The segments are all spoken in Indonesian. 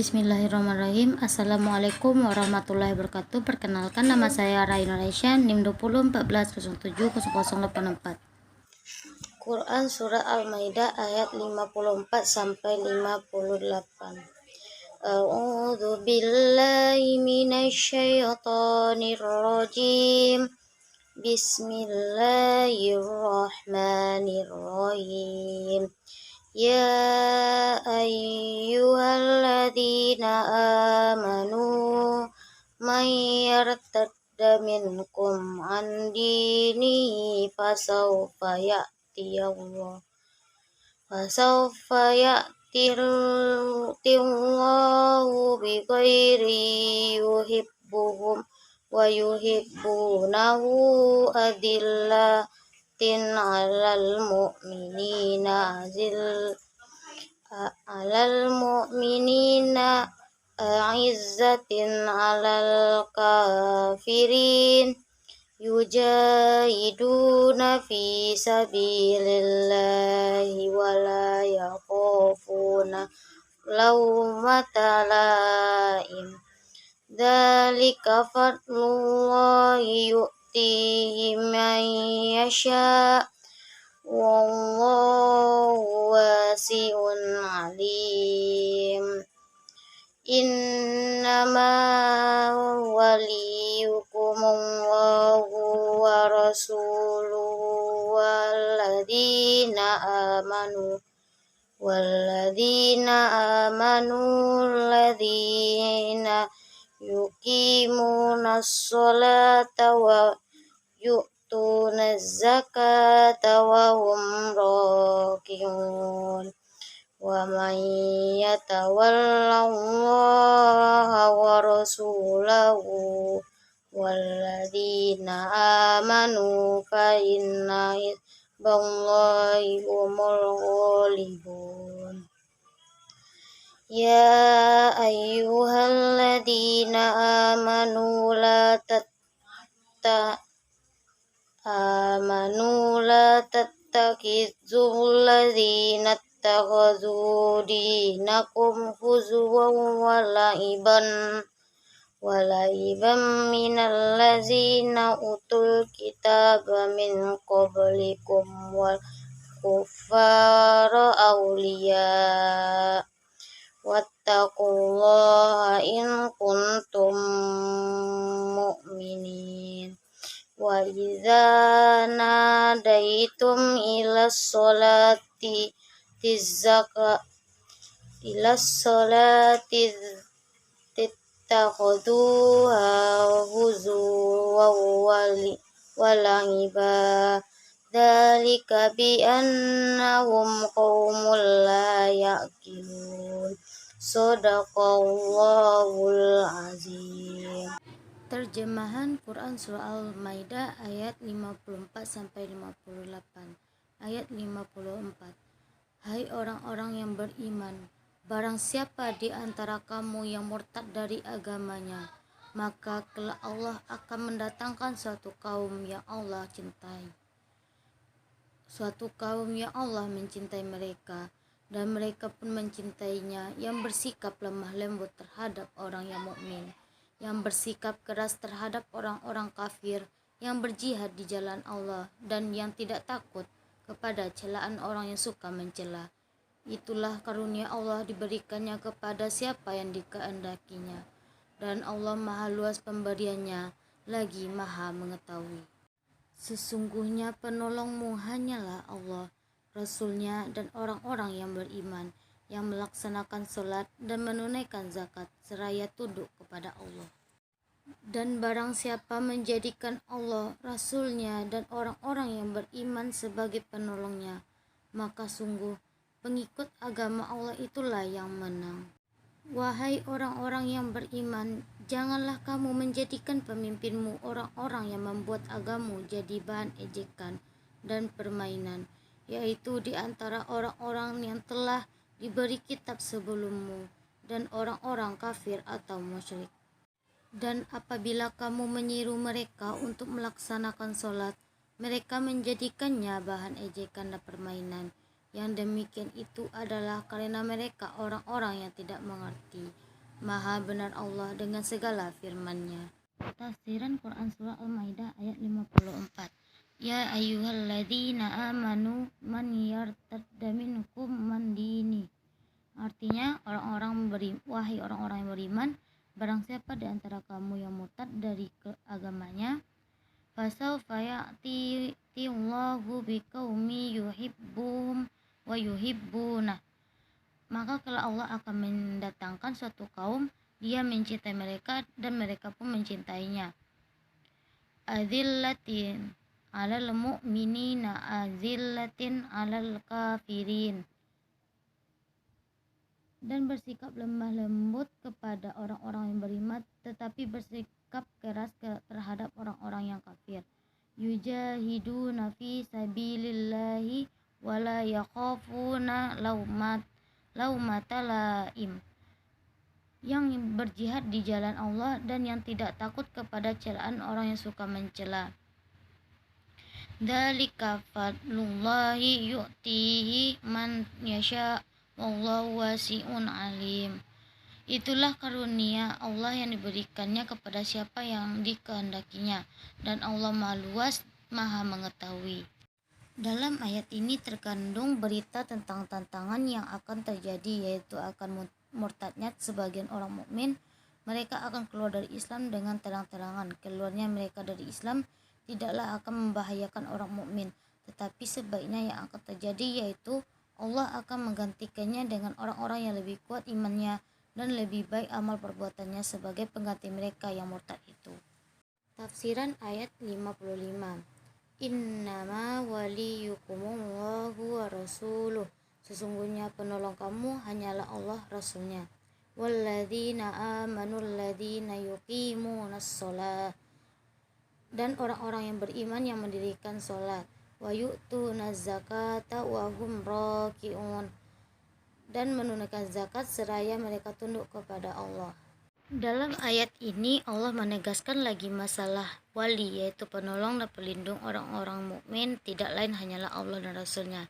Bismillahirrahmanirrahim. Assalamualaikum warahmatullahi wabarakatuh. Perkenalkan, nama saya Raina Raisya, NIM 2014070084. Quran Surah Al-Maidah ayat 54 sampai 58. A'udzu billahi minasyaitonir rajim. Bismillahirrahmanirrahim. Ya ayyuhalladzina amanu man yartadda minkum an dinihi fasawfa ya'tillahu bighairi yuhibbuhum wa yuhibbunahu alal mu'minina a'izzatin alal kafirin yujahiduna fi sabilillahi wala yakhafuna lawmata laim. Dzalika fadlullahi yu'tihi man yasha' wallahu wasi'un alim. Innama waliyukumullahu wa rasuluhu walladzina amanu alladzina yuqimunas sholata wa yu'tunaz zakata wa hum raki'un. Wa man yatawallallaha wa rasulahu walladzina amanu fa inna hizballahi humul ghalibun. Ya ayyuhalladzina amanu la tattakhidhul ladzina ittakhadhu dinakum huzwan wa la'iban minal ladzina utul kitaba min qablikum wal kuffara awliya wattaqullaha in kuntum mu'minin. Wa idza nadaitum ila sholati tattakhuduha huzuwan wa la'iba. Dzalika bi annahum qaumul la ya'qilun. Shadaqallahul azim. Terjemahan Quran Surah Al-Maidah ayat 54 sampai 58. Ayat 54. Hai orang-orang yang beriman, barang siapa di antara kamu yang murtad dari agamanya, maka kelak Allah akan mendatangkan suatu kaum yang Allah mencintai mereka, dan mereka pun mencintainya, yang bersikap lemah lembut terhadap orang yang mukmin, yang bersikap keras terhadap orang-orang kafir, yang berjihad di jalan Allah, dan yang tidak takut kepada celaan orang yang suka mencela. Itulah karunia Allah diberikannya kepada siapa yang dikehendakinya, dan Allah maha luas pemberiannya, lagi maha mengetahui. Sesungguhnya penolongmu hanyalah Allah, Rasulnya, dan orang-orang yang beriman, yang melaksanakan sholat dan menunaikan zakat seraya tunduk kepada Allah. Dan barang siapa menjadikan Allah, Rasulnya, dan orang-orang yang beriman sebagai penolongnya, maka sungguh pengikut agama Allah itulah yang menang. Wahai orang-orang yang beriman, janganlah kamu menjadikan pemimpinmu orang-orang yang membuat agamamu jadi bahan ejekan dan permainan, yaitu di antara orang-orang yang telah diberi kitab sebelummu dan orang-orang kafir atau musyrik. Dan apabila kamu menyiru mereka untuk melaksanakan sholat, mereka menjadikannya bahan ejekan dan permainan. Yang demikian itu adalah karena mereka orang-orang yang tidak mengerti. Maha benar Allah dengan segala firman-Nya. Tafsiran Quran Surah Al-Maidah ayat 54. Ya ayyuhalladzina amanu man yartadda minkum man dini. Artinya, wahai orang-orang yang beriman, barang siapa di antara kamu yang murtad dari agamanya, fasawfa ya'tiyallahu biqaumin yuhibbuhum wa yuhibbunah. Maka kalau Allah akan mendatangkan suatu kaum, Dia mencintai mereka dan mereka pun mencintainya. Adzillatin 'alal mu'minina adzillatin 'alal kafirin. Dan bersikap lemah lembut kepada orang-orang yang beriman, tetapi bersikap keras terhadap orang-orang yang kafir. Yujahiduna fi sabilillahi wala yakhafuna laumata laim. Yang berjihad di jalan Allah dan yang tidak takut kepada celaan orang yang suka mencela. Dzalika fadlullahi yu'tihi man yasha wallahu wasi'un alim. Itulah karunia Allah yang diberikannya kepada siapa yang dikehendakinya, dan Allah Maha Luas, Maha Mengetahui. Dalam ayat ini terkandung berita tentang tantangan yang akan terjadi, yaitu akan murtadnya sebagian orang mukmin. Mereka akan keluar dari Islam dengan terang-terangan. Keluarnya mereka dari Islam tidaklah akan membahayakan orang mukmin, tetapi sebaiknya yang akan terjadi yaitu Allah akan menggantikannya dengan orang-orang yang lebih kuat imannya dan lebih baik amal perbuatannya sebagai pengganti mereka yang murtad itu. Tafsiran ayat 55. Innama waliyukumullahu wa rasuluh. Sesungguhnya penolong kamu hanyalah Allah Rasulnya. Walladzina amanu alladzina yuqimunas shalah. Dan orang-orang yang beriman yang mendirikan sholat. Wa yu'tunaz zakata wa hum raki'un. Dan menunaikan zakat seraya mereka tunduk kepada Allah. Dalam ayat ini Allah menegaskan lagi masalah wali, yaitu penolong dan pelindung orang-orang mukmin tidak lain hanyalah Allah dan Rasulnya,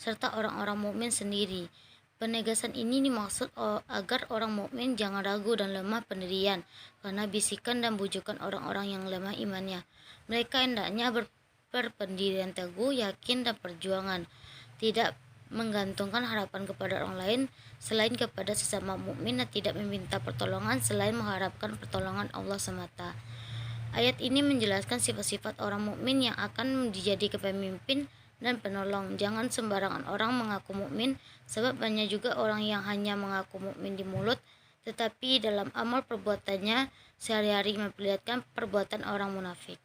serta orang-orang mukmin sendiri. Penegasan ini dimaksud agar orang mukmin jangan ragu dan lemah pendirian karena bisikan dan bujukan orang-orang yang lemah imannya. Mereka hendaknya berpendirian teguh, yakin dan perjuangan, tidak menggantungkan harapan kepada orang lain selain kepada sesama mukmin dan tidak meminta pertolongan selain mengharapkan pertolongan Allah semata. Ayat ini menjelaskan sifat-sifat orang mukmin yang akan dijadikan pemimpin dan penolong. Jangan sembarangan orang mengaku mukmin, sebab banyak juga orang yang hanya mengaku mukmin di mulut tetapi dalam amal perbuatannya sehari-hari memperlihatkan perbuatan orang munafik.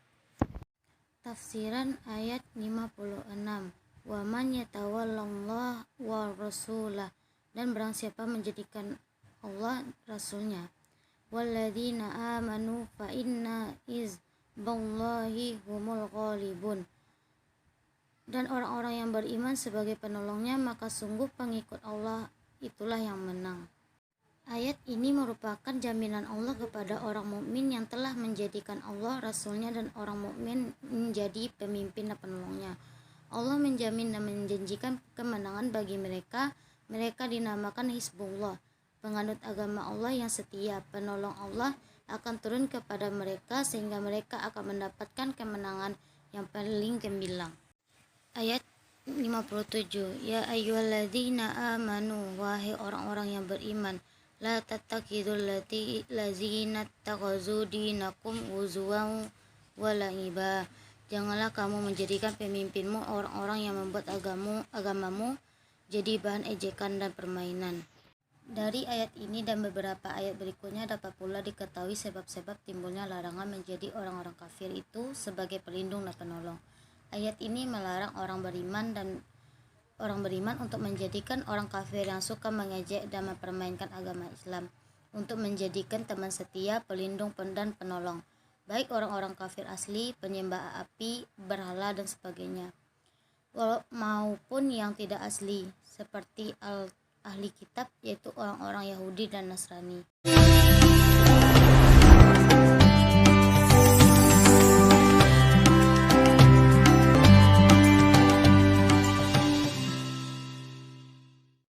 Tafsiran ayat 56. Wa man yatawallallah wa rasulah. Dan barang siapa menjadikan Allah Rasulnya. Walladzina amanu fa inna hizballahi humul ghalibun. Dan orang-orang yang beriman sebagai penolongnya, maka sungguh pengikut Allah itulah yang menang. Ayat ini merupakan jaminan Allah kepada orang mukmin yang telah menjadikan Allah, Rasulnya dan orang mukmin menjadi pemimpin dan penolongnya. Allah menjamin dan menjanjikan kemenangan bagi mereka. Mereka dinamakan Hizbullah, penganut agama Allah yang setia. Penolong Allah akan turun kepada mereka sehingga mereka akan mendapatkan kemenangan yang paling gemilang. Ayat 57. Ya ayyuhalladzina amanu, wahai orang-orang yang beriman, la tattakhidul ladzina takhazu dinakum huzuwan wa la'iba. Janganlah kamu menjadikan pemimpinmu orang-orang yang membuat agamamu jadi bahan ejekan dan permainan. Dari ayat ini dan beberapa ayat berikutnya dapat pula diketahui sebab-sebab timbulnya larangan menjadi orang-orang kafir itu sebagai pelindung dan penolong. Ayat ini melarang orang beriman untuk menjadikan orang kafir yang suka mengejek dan mempermainkan agama Islam untuk menjadikan teman setia, pelindung dan penolong, baik orang-orang kafir asli, penyembah api, berhala dan sebagainya, maupun yang tidak asli seperti ahli kitab, yaitu orang-orang Yahudi dan Nasrani.